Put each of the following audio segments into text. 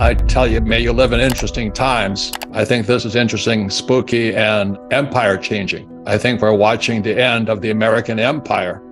I tell you, may you live in interesting times. I think this is interesting, spooky, and empire changing. I think we're watching the end of the American empire.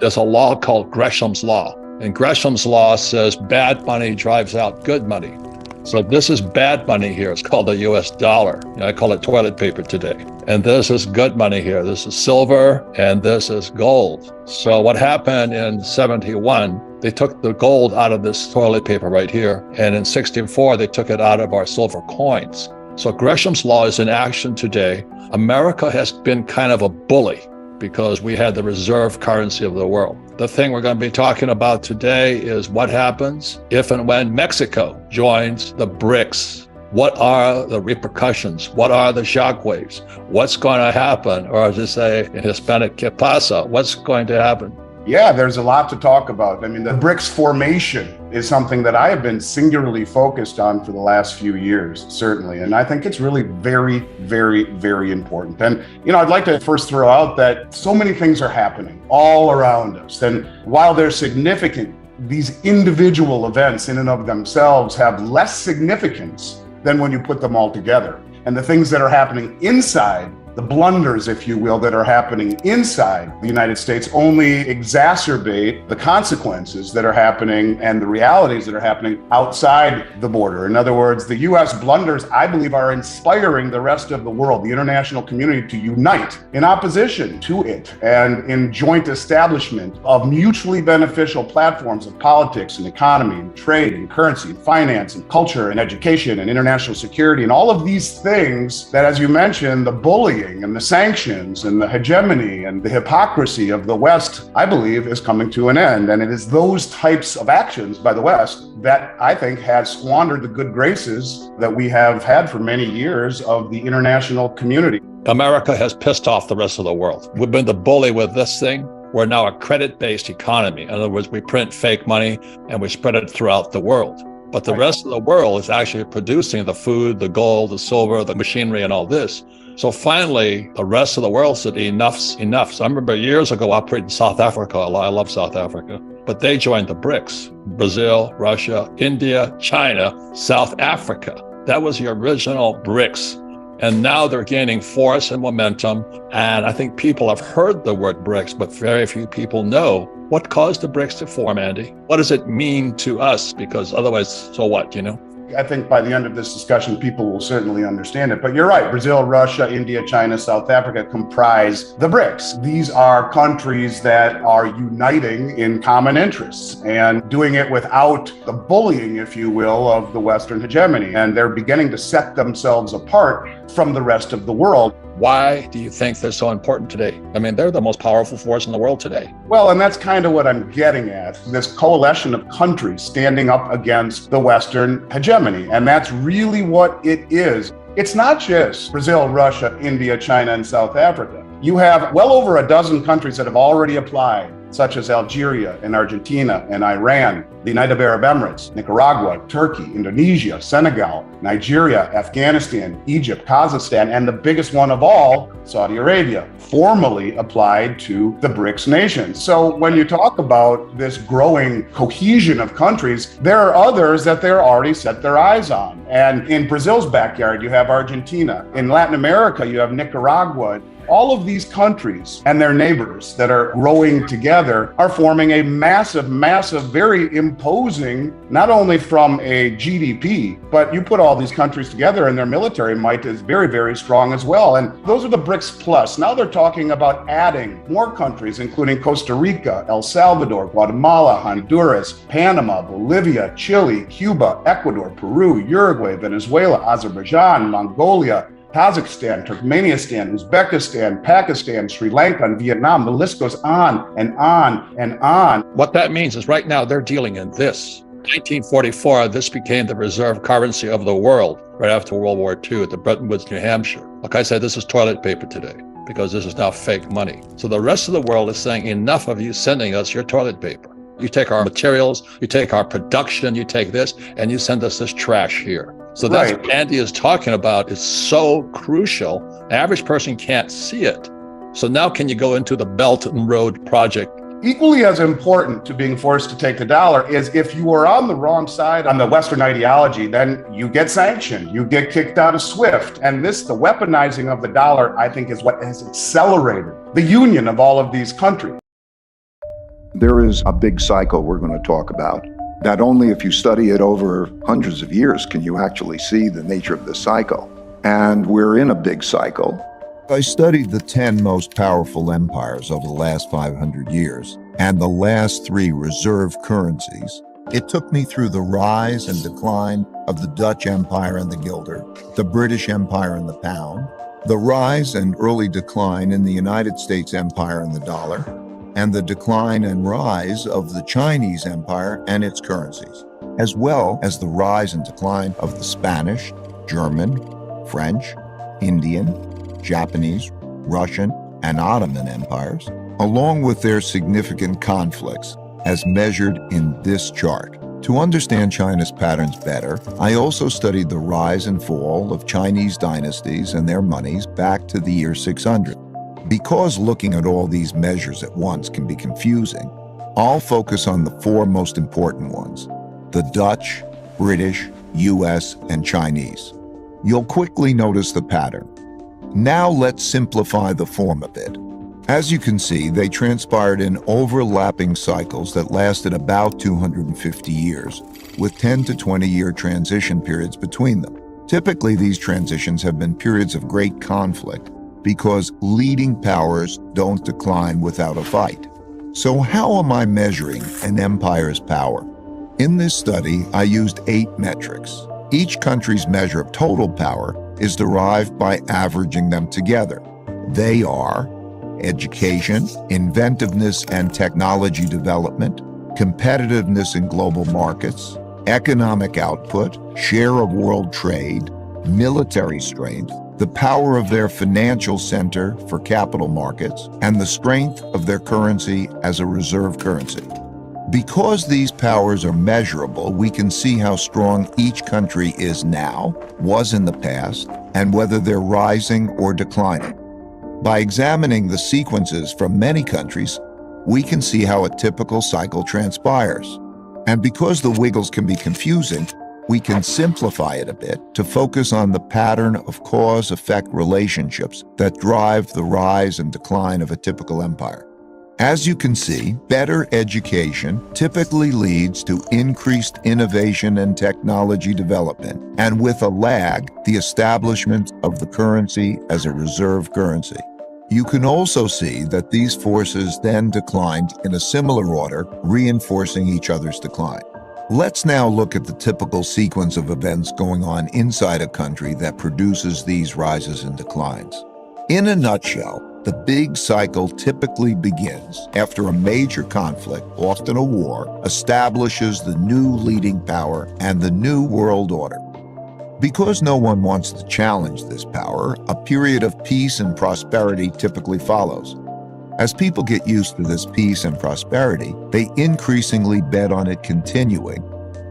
There's a law called Gresham's Law. And Gresham's Law says bad money drives out good money. So this is bad money here. It's called the US dollar. I call it toilet paper today. And this is good money here. This is silver and this is gold. So what happened in 71, they took the gold out of this toilet paper right here. And in 64, they took it out of our silver coins. So Gresham's Law is in action today. America has been kind of a bully because we had the reserve currency of the world. The thing we're going to be talking about today is what happens if and when Mexico joins the BRICS. What are the repercussions? What are the shockwaves? What's going to happen? Or as they say in Hispanic, ¿qué pasa? What's going to happen? Yeah, there's a lot to talk about. I mean, the BRICS formation is something that I have been singularly focused on for the last few years, certainly. And I think it's really very, very, very important. And, I'd like to first throw out that so many things are happening all around us. And while they're significant, these individual events in and of themselves have less significance than when you put them all together. And the things that are happening inside, the blunders, if you will, that are happening inside the United States only exacerbate the consequences that are happening and the realities that are happening outside the border. In other words, the US blunders, I believe, are inspiring the rest of the world, the international community, to unite in opposition to it and in joint establishment of mutually beneficial platforms of politics and economy and trade and currency and finance and culture and education and international security and all of these things that, as you mentioned, the bullying and the sanctions and the hegemony and the hypocrisy of the West, I believe, is coming to an end. And it is those types of actions by the West that I think has squandered the good graces that we have had for many years of the international community. America has pissed off the rest of the world. We've been the bully with this thing. We're now a credit-based economy. In other words, we print fake money and we spread it throughout the world. But the rest of the world is actually producing the food, the gold, the silver, the machinery, and all this. So finally, the rest of the world said, enough's enough. So I remember years ago, I operated in South Africa a lot. I love South Africa. But they joined the BRICS: Brazil, Russia, India, China, South Africa. That was the original BRICS. And now they're gaining force and momentum. And I think people have heard the word BRICS, but very few people know what caused the BRICS to form, Andy. What does it mean to us? Because otherwise, so what, I think by the end of this discussion, people will certainly understand it. But you're right. Brazil, Russia, India, China, South Africa comprise the BRICS. These are countries that are uniting in common interests and doing it without the bullying, if you will, of the Western hegemony. And they're beginning to set themselves apart from the rest of the world. Why do you think they're so important today? I mean, they're the most powerful force in the world today. Well, and that's kind of what I'm getting at. This coalition of countries standing up against the Western hegemony. And that's really what it is. It's not just Brazil, Russia, India, China, and South Africa. You have well over a dozen countries that have already applied, such as Algeria and Argentina and Iran, the United Arab Emirates, Nicaragua, Turkey, Indonesia, Senegal, Nigeria, Afghanistan, Egypt, Kazakhstan, and the biggest one of all, Saudi Arabia, formally applied to the BRICS nations. So when you talk about this growing cohesion of countries, there are others that they're already set their eyes on. And in Brazil's backyard, you have Argentina. In Latin America, you have Nicaragua. All of these countries and their neighbors that are growing together are forming a massive, very imposing, not only from a GDP, but you put all these countries together and their military might is very, very strong as well. And those are the BRICS plus. Now they're talking about adding more countries, including Costa Rica, El Salvador, Guatemala, Honduras, Panama, Bolivia, Chile, Cuba, Ecuador, Peru, Uruguay, Venezuela, Azerbaijan, Mongolia, Kazakhstan, Turkmenistan, Uzbekistan, Pakistan, Sri Lanka, and Vietnam. The list goes on and on and on. What that means is right now they're dealing in this. 1944, this became the reserve currency of the world right after World War II at the Bretton Woods, New Hampshire. Like I said, this is toilet paper today because this is now fake money. So the rest of the world is saying enough of you sending us your toilet paper. You take our materials, you take our production, you take this, and you send us this trash here. So that's what Andy is talking about is so crucial. The average person can't see it. So now can you go into the Belt and Road Project Equally as important to being forced to take the dollar is if you are on the wrong side on the Western ideology, then you get sanctioned, you get kicked out of SWIFT. And the weaponizing of the dollar, I think, is what has accelerated the union of all of these countries. There is a big cycle we're going to talk about, that only if you study it over hundreds of years can you actually see the nature of the cycle. And we're in a big cycle. I studied the 10 most powerful empires over the last 500 years and the last 3 reserve currencies. It took me through the rise and decline of the Dutch Empire and the guilder, the British Empire and the pound, the rise and early decline in the United States Empire and the dollar, and the decline and rise of the Chinese Empire and its currencies, as well as the rise and decline of the Spanish, German, French, Indian, Japanese, Russian, and Ottoman empires, along with their significant conflicts, as measured in this chart. To understand China's patterns better, I also studied the rise and fall of Chinese dynasties and their monies back to the year 600. Because looking at all these measures at once can be confusing, I'll focus on the 4 most important ones: the Dutch, British, US, and Chinese. You'll quickly notice the pattern. Now let's simplify the form a bit. As you can see, they transpired in overlapping cycles that lasted about 250 years, with 10 to 20-year transition periods between them. Typically, these transitions have been periods of great conflict because leading powers don't decline without a fight. So how am I measuring an empire's power? In this study, I used 8 metrics. Each country's measure of total power is derived by averaging them together. They are education, inventiveness and technology development, competitiveness in global markets, economic output, share of world trade, military strength, the power of their financial center for capital markets, and the strength of their currency as a reserve currency. Because these powers are measurable, we can see how strong each country is now, was in the past, and whether they're rising or declining. By examining the sequences from many countries, we can see how a typical cycle transpires. And because the wiggles can be confusing, we can simplify it a bit to focus on the pattern of cause-effect relationships that drive the rise and decline of a typical empire. As you can see, better education typically leads to increased innovation and technology development, and with a lag, the establishment of the currency as a reserve currency. You can also see that these forces then declined in a similar order, reinforcing each other's decline. Let's now look at the typical sequence of events going on inside a country that produces these rises and declines. In a nutshell, the big cycle typically begins after a major conflict, often a war, establishes the new leading power and the new world order. Because no one wants to challenge this power, a period of peace and prosperity typically follows. As people get used to this peace and prosperity, they increasingly bet on it continuing.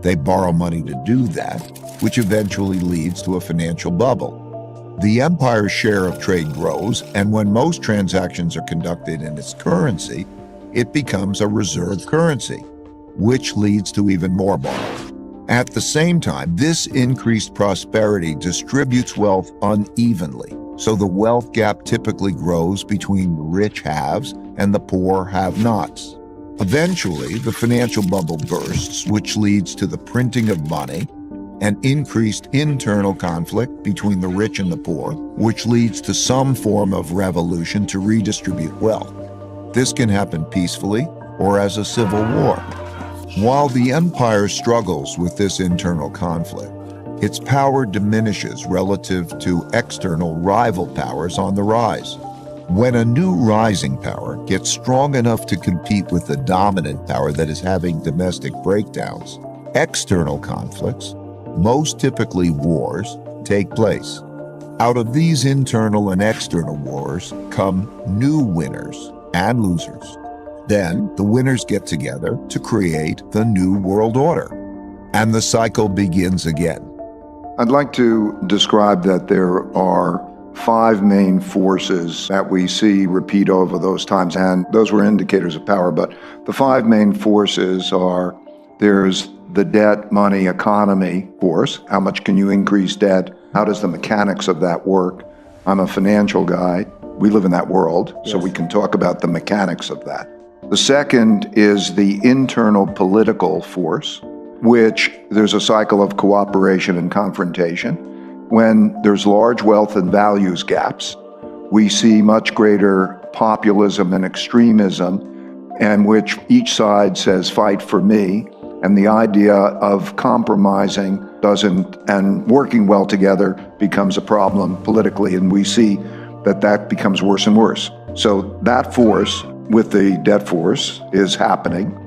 They borrow money to do that, which eventually leads to a financial bubble. The empire's share of trade grows, and when most transactions are conducted in its currency, it becomes a reserve currency, which leads to even more borrowing. At the same time, this increased prosperity distributes wealth unevenly, so the wealth gap typically grows between the rich haves and the poor have-nots. Eventually, the financial bubble bursts, which leads to the printing of money, and increased internal conflict between the rich and the poor, which leads to some form of revolution to redistribute wealth. This can happen peacefully or as a civil war. While the empire struggles with this internal conflict, its power diminishes relative to external rival powers on the rise. When a new rising power gets strong enough to compete with the dominant power that is having domestic breakdowns, external conflicts, most typically wars, take place. Out of these internal and external wars come new winners and losers. Then the winners get together to create the new world order, and the cycle begins again. I'd like to describe that there are 5 main forces that we see repeat over those times, and those were indicators of power. But the 5 main forces are, there's the debt, money, economy force. How much can you increase debt? How does the mechanics of that work? I'm a financial guy. We live in that world, so we can talk about the mechanics of that. The second is the internal political force, which there's a cycle of cooperation and confrontation. When there's large wealth and values gaps, we see much greater populism and extremism, in which each side says, fight for me, and the idea of compromising doesn't, and working well together becomes a problem politically, and we see that becomes worse and worse. So that force with the debt force is happening.